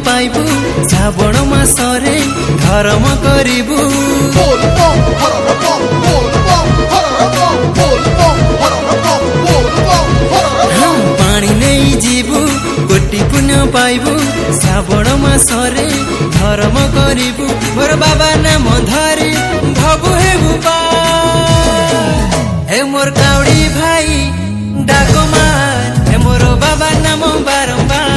पाइबू श्रावण मासरे धर्म करिबू पानी नहीं जीवू कोटि पुण्य पाइबू श्रावण मासरे धर्म करिबू मोर बाबा नाम धरी भगु हेबू पा हे मोर काउड़ी भाई डाक मार हे मोर बाबा नाम बारंबार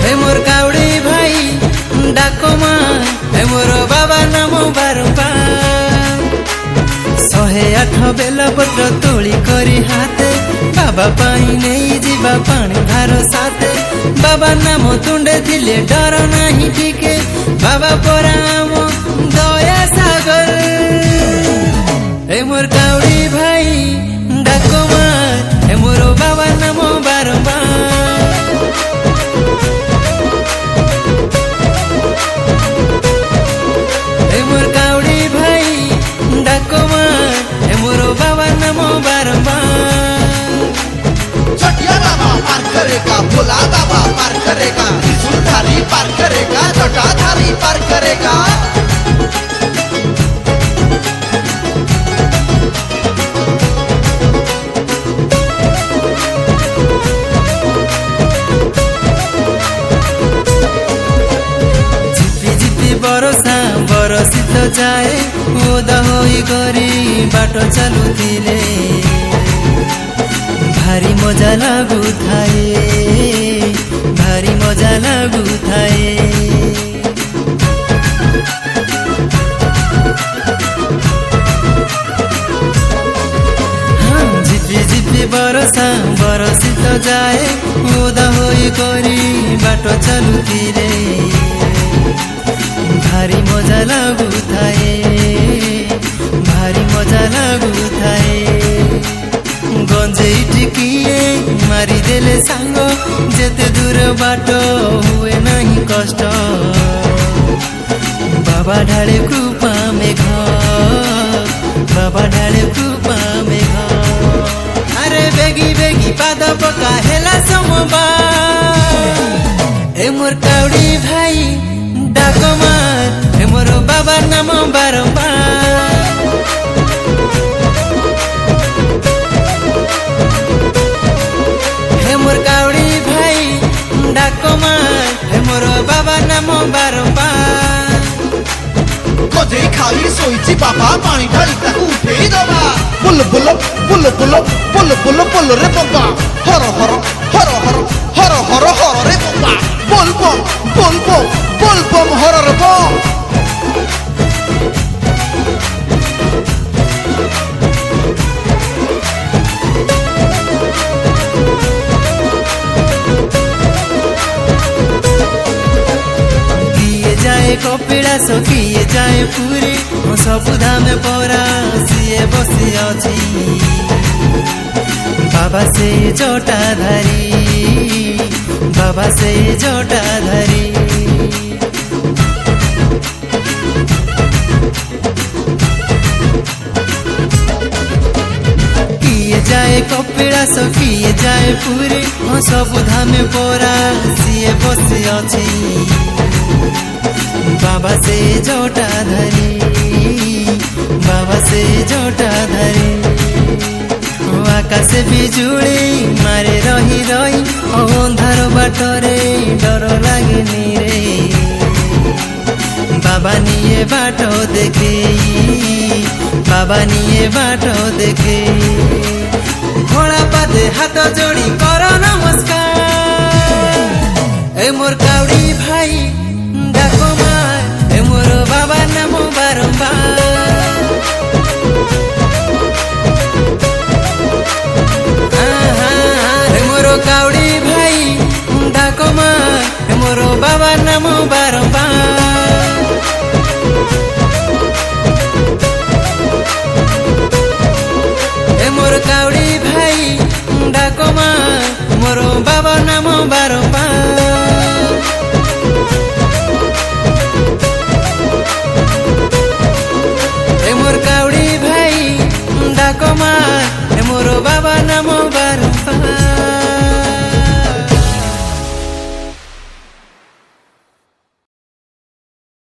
हे मोर काउड़ी भाई डाक मार हे मोर बाबा नाम बारंबार 108 बेल पत्र तोली करी हाथे बाबा पाई नहीं जीवा पानी भार साथे बाबा नाम तुंडे दिले डर नहीं टिके बाबा पराम दया सागर हे मोर काउड़ी भाई डाक मार हे मोर बाबा नाम बारंबार हे मोर काउड़ी भाई डाक मार हे मोर बाबा नाम बारंबार चटिया बाबा पार करेगा भोला बाबा पार करेगा त्रिशूलधारी पार करेगा जटाधारी पार करेगा झिपी झिपी बरसा बरसी तो जाए ओदा होई करी बाट चलुथिले भारी मजा लागू थाए भारी मजा लागू थाए झिपी झिपी बरसा बरसी तो जाए ओदा होई करी बाट चलुथिले भारी मजा लागू थाए भारी मजा लागू थाए गंजेई टिकिए मारी देले सांग जेते दूर बाट हुए नहीं कष्ट बाबा ढाले कृपा मेघ बाबा ढाले कृपा मेघ अरे बेगी बेगी पाद पका हेला समबा ए मोर काउड़ी भाई डाक मार हे मोर बाबा नाम बारंबार हे मोर काउड़ी भाई डाक मार हे मोर बाबा नाम बारंबार गजेई खाली सोईची बाबा पानी ढाली ताकू उठेई दबा bull bull bull bull bull bull bull रे बाबा हर हर हर हर हर हर हर रे बाबा बोल बम बोल बम बोल बम हर रे बम कपिलास किए जाए पुरी सबु धाम परा सीए बसी अछि बाबा से जटाधारी बाबा से जटाधारी किए जाए कपिलास किए जाए पुरी सबु धाम परा सीए बसी अछि बाबा से जटाधारी बाबा से जटाधारी आकाशे बिजुली मारे रही रही अंधार बाटरे डर लागेनी रे बाबा निये बाट देखे बाबा निये बाट देखे घोड़ा पाते हाथ जोड़ी कर नमस्कार ए मोर काउड़ी भाई डाक मार हे मोर बाबा नाम बारंबार हे मोर काउड़ी भाई डाक मार हे मोर बाबा नाम बारंबार हे मोर काउड़ी भाई डाक मार मोर बाबा नाम बारंबार मोर काउड़ी भाई डाक मार मोर बाबा नाम